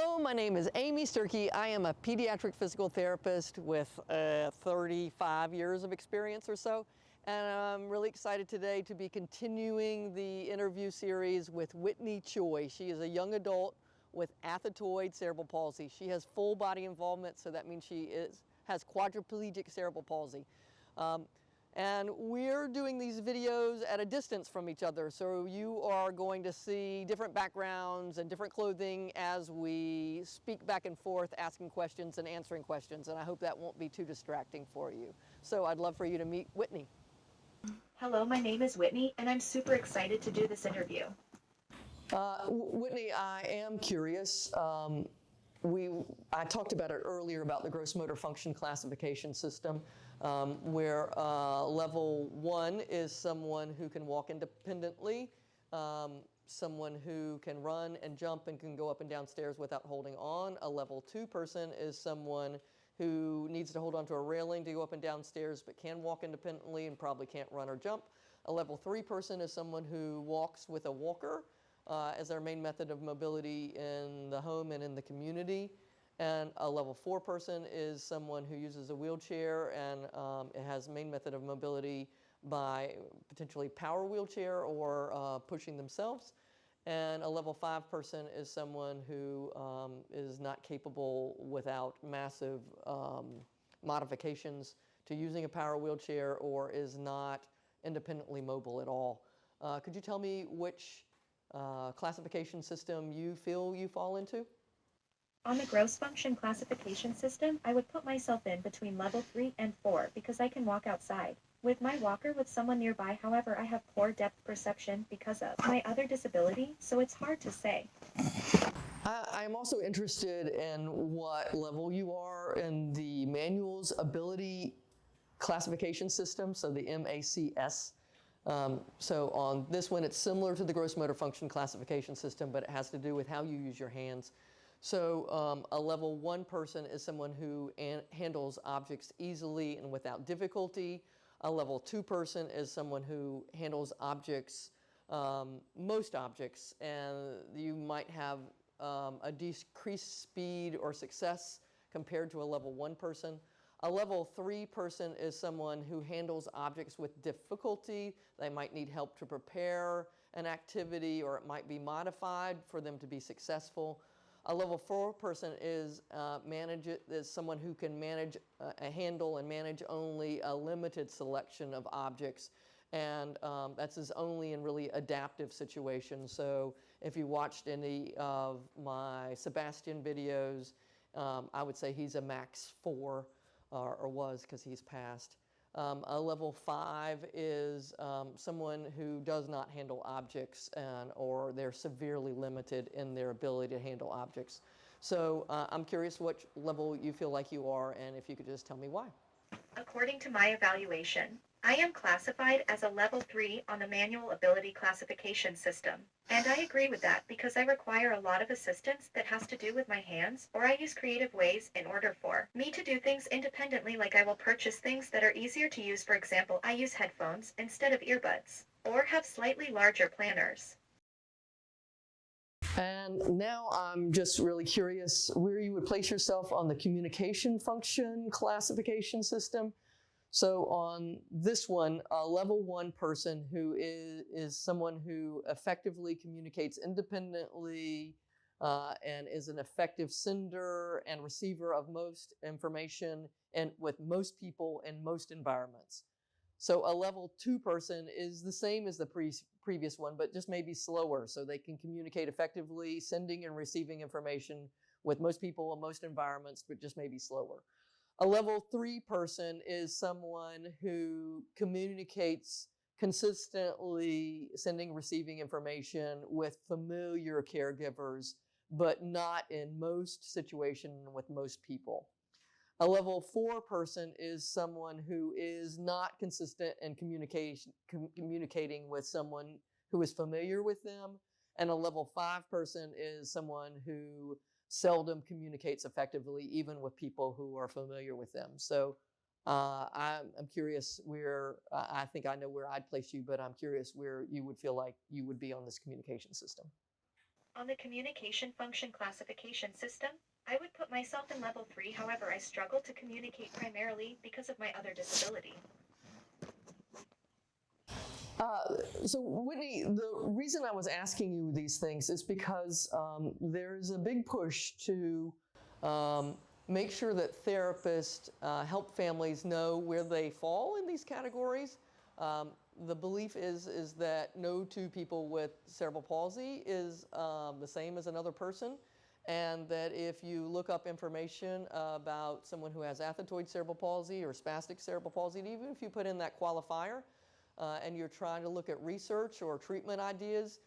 Hello, my name is Amy Sturkey. I am a pediatric physical therapist with 35 years of experience or so. And I'm really excited today to be continuing the interview series with Whitney Choi. She is a young adult with athetoid cerebral palsy. She has full body involvement, so that means she has quadriplegic cerebral palsy. And we're doing these videos at a distance from each other, so you are going to see different backgrounds and different clothing as we speak back and forth, asking questions and answering questions, and I hope that won't be too distracting for you. So I'd love for you to meet Whitney. Hello, my name is Whitney, and I'm super excited to do this interview. Whitney, I am curious. I talked about it earlier about the gross motor function classification system, where level 1 is someone who can walk independently, someone who can run and jump and can go up and down stairs without holding on. A level 2 person is someone who needs to hold onto a railing to go up and down stairs but can walk independently and probably can't run or jump. A level 3 person is someone who walks with a walker as their main method of mobility in the home and in the community. And a level 4 person is someone who uses a wheelchair and it has main method of mobility by potentially power wheelchair or pushing themselves. And a level 5 person is someone who is not capable without massive modifications to using a power wheelchair or is not independently mobile at all. Could you tell me which classification system you feel you fall into? On the gross function classification system, I would put myself in between level 3 and 4 because I can walk outside with my walker with someone nearby. However, I have poor depth perception because of my other disability, so it's hard to say. I'm also interested in what level you are in the manual's ability classification system, so the MACS. So on this one, it's similar to the gross motor function classification system, but it has to do with how you use your hands. So a level 1 person is someone who handles objects easily and without difficulty. A level 2 person is someone who handles objects, most objects, and you might have a decreased speed or success compared to a level 1 person. A level 3 person is someone who handles objects with difficulty. They might need help to prepare an activity, or it might be modified for them to be successful. A level 4 person is someone who can handle and manage only a limited selection of objects, and that's only in really adaptive situations. So if you watched any of my Sebastian videos, I would say he's a max 4. Or was, because he's passed. A level 5 is someone who does not handle objects or they're severely limited in their ability to handle objects. So I'm curious what level you feel like you are, and if you could just tell me why. According to my evaluation, I am classified as a level 3 on the manual ability classification system. And I agree with that because I require a lot of assistance that has to do with my hands, or I use creative ways in order for me to do things independently, like I will purchase things that are easier to use. For example, I use headphones instead of earbuds, or have slightly larger planners. And now I'm just really curious where you would place yourself on the communication function classification system. So on this one, a level 1 person who is someone who effectively communicates independently and is an effective sender and receiver of most information and with most people in most environments. So a level 2 person is the same as the previous one, but just maybe slower. So they can communicate effectively, sending and receiving information with most people in most environments, but just maybe slower. A level 3 person is someone who communicates consistently, sending, receiving information with familiar caregivers, but not in most situations with most people. A level 4 person is someone who is not consistent in communicating with someone who is familiar with them. And a level 5 person is someone who seldom communicates effectively, even with people who are familiar with them. So I'm curious where, I think I know where I'd place you, but I'm curious where you would feel like you would be on this communication system. On the communication function classification system, I would put myself in level 3, however, I struggle to communicate primarily because of my other disability. So Whitney, the reason I was asking you these things is because there's a big push to make sure that therapists help families know where they fall in these categories. The belief is that no two people with cerebral palsy is the same as another person, and that if you look up information about someone who has athetoid cerebral palsy or spastic cerebral palsy, and even if you put in that qualifier, and you're trying to look at research or treatment ideas,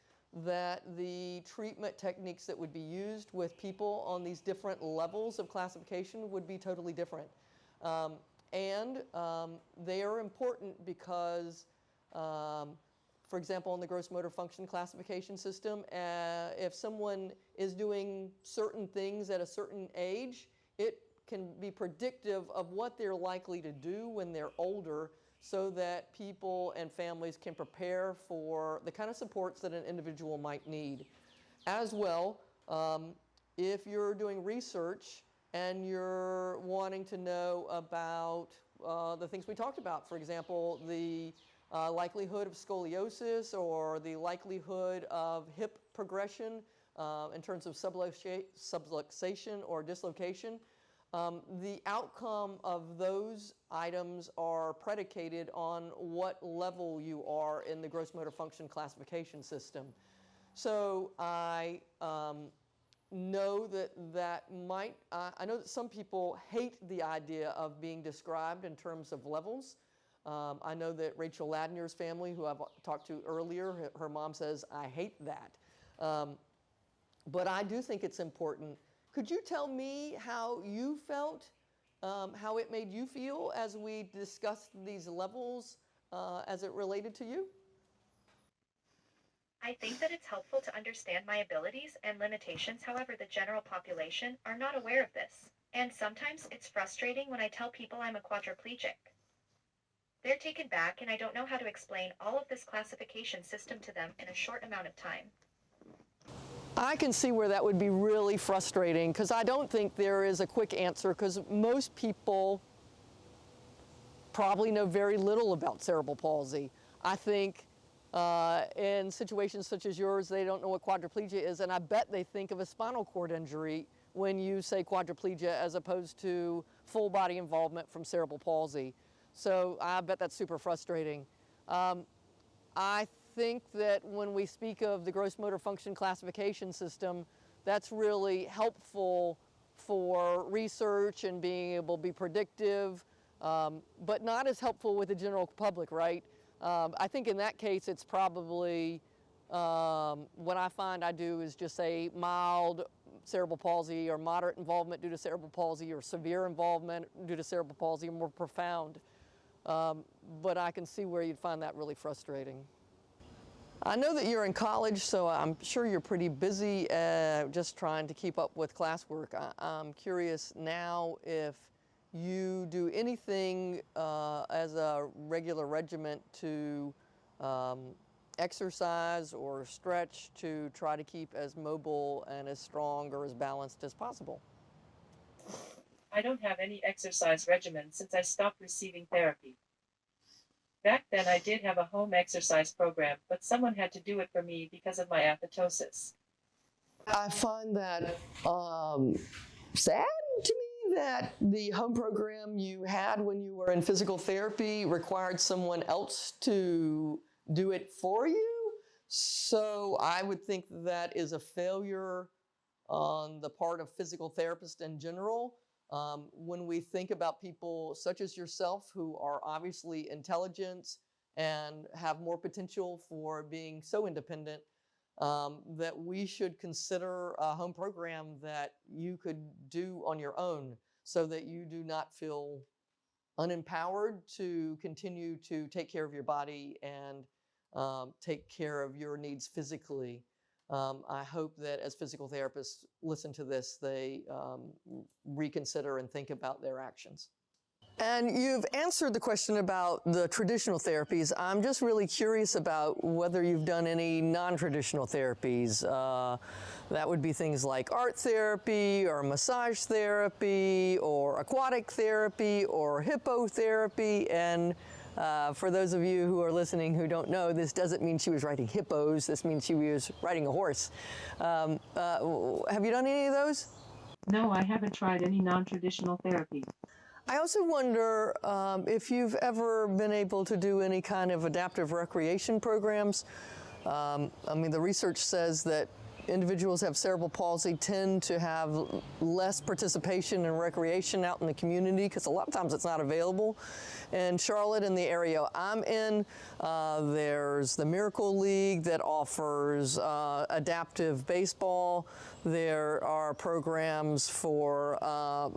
that the treatment techniques that would be used with people on these different levels of classification would be totally different. And they are important because, for example, in the gross motor function classification system, if someone is doing certain things at a certain age, it can be predictive of what they're likely to do when they're older, so that people and families can prepare for the kind of supports that an individual might need. As well, if you're doing research and you're wanting to know about the things we talked about, for example, the likelihood of scoliosis or the likelihood of hip progression in terms of subluxation or dislocation, the outcome of those items are predicated on what level you are in the gross motor function classification system. So I know that I know that some people hate the idea of being described in terms of levels. I know that Rachel Ladner's family, who I've talked to earlier, her mom says, I hate that. But I do think it's important. Could you tell me how you felt, how it made you feel as we discussed these levels as it related to you? I think that it's helpful to understand my abilities and limitations, however, the general population are not aware of this. And sometimes it's frustrating when I tell people I'm a quadriplegic. They're taken back, and I don't know how to explain all of this classification system to them in a short amount of time. I can see where that would be really frustrating, because I don't think there is a quick answer, because most people probably know very little about cerebral palsy. I think in situations such as yours, they don't know what quadriplegia is, and I bet they think of a spinal cord injury when you say quadriplegia as opposed to full body involvement from cerebral palsy. So I bet that's super frustrating. I think that when we speak of the gross motor function classification system, that's really helpful for research and being able to be predictive, but not as helpful with the general public, right? I think in that case, it's probably, what I find I do is just say mild cerebral palsy or moderate involvement due to cerebral palsy or severe involvement due to cerebral palsy or more profound. But I can see where you'd find that really frustrating. I know that you're in college, so I'm sure you're pretty busy just trying to keep up with classwork. I'm curious now if you do anything as a regular regiment to exercise or stretch to try to keep as mobile and as strong or as balanced as possible. I don't have any exercise regimen since I stopped receiving therapy. Back then I did have a home exercise program, but someone had to do it for me because of my athetosis. I find that sad to me that the home program you had when you were in physical therapy required someone else to do it for you. So I would think that is a failure on the part of physical therapists in general. When we think about people such as yourself who are obviously intelligent and have more potential for being so independent, that we should consider a home program that you could do on your own so that you do not feel unempowered to continue to take care of your body and take care of your needs physically. I hope that as physical therapists listen to this, they reconsider and think about their actions. And you've answered the question about the traditional therapies. I'm just really curious about whether you've done any non-traditional therapies. That would be things like art therapy or massage therapy or aquatic therapy or hippotherapy. And for those of you who are listening who don't know, this doesn't mean she was riding hippos. This means she was riding a horse. Have you done any of those? No, I haven't tried any non-traditional therapy. I also wonder if you've ever been able to do any kind of adaptive recreation programs. I mean, the research says that individuals who have cerebral palsy tend to have less participation in recreation out in the community because a lot of times it's not available. In Charlotte, in the area I'm in, there's the Miracle League that offers adaptive baseball. There are programs for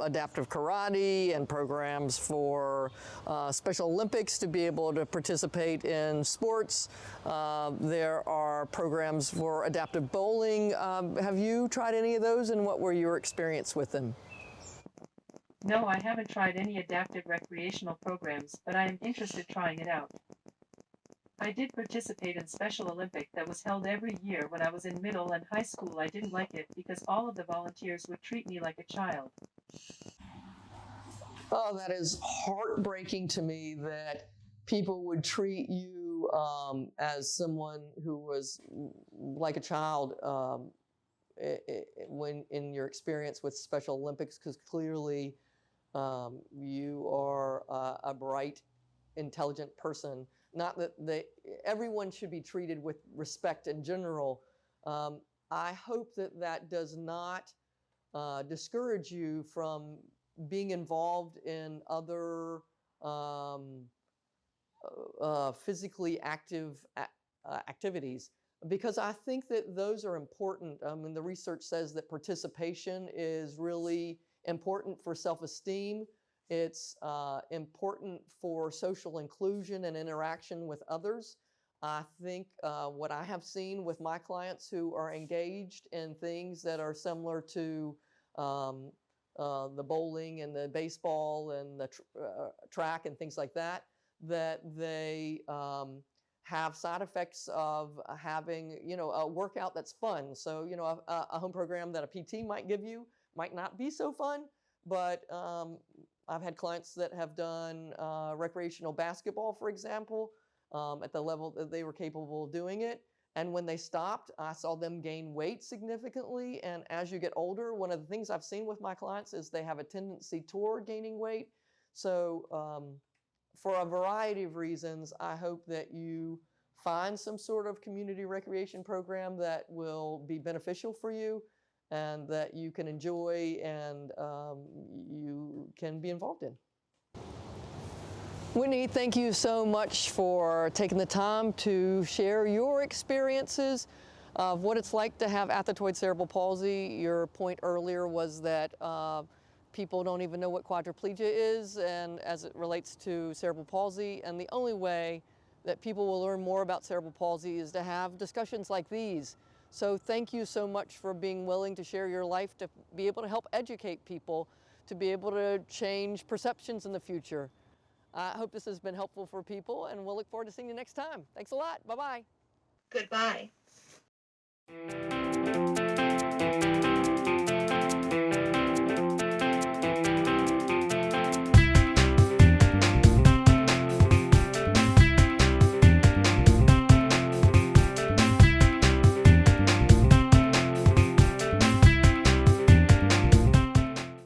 adaptive karate and programs for Special Olympics to be able to participate in sports. There are programs for adaptive bowling. Have you tried any of those, and what were your experience with them? No, I haven't tried any adaptive recreational programs, but I am interested in trying it out. I did participate in Special Olympic that was held every year when I was in middle and high school. I didn't like it because all of the volunteers would treat me like a child. Oh, that is heartbreaking to me that people would treat you as someone who was like a child when in your experience with Special Olympics, because clearly you are a bright, intelligent person. Not that everyone should be treated with respect in general. I hope that that does not discourage you from being involved in other physically active activities, because I think that those are important. I mean, the research says that participation is really important for self-esteem. It's important for social inclusion and interaction with others. I think what I have seen with my clients who are engaged in things that are similar to the bowling and the baseball and the track and things like that, that they have side effects of having, a workout that's fun. So, a home program that a PT might give you might not be so fun, but I've had clients that have done recreational basketball, for example, at the level that they were capable of doing it. And when they stopped, I saw them gain weight significantly. And as you get older, one of the things I've seen with my clients is they have a tendency toward gaining weight. So for a variety of reasons, I hope that you find some sort of community recreation program that will be beneficial for you and that you can enjoy and you can be involved in. Whitney, thank you so much for taking the time to share your experiences of what it's like to have athetoid cerebral palsy. Your point earlier was that people don't even know what quadriplegia is, and as it relates to cerebral palsy, and the only way that people will learn more about cerebral palsy is to have discussions like these. So thank you so much for being willing to share your life, to be able to help educate people, to be able to change perceptions in the future. I hope this has been helpful for people, and we'll look forward to seeing you next time. Thanks a lot. Bye-bye. Goodbye.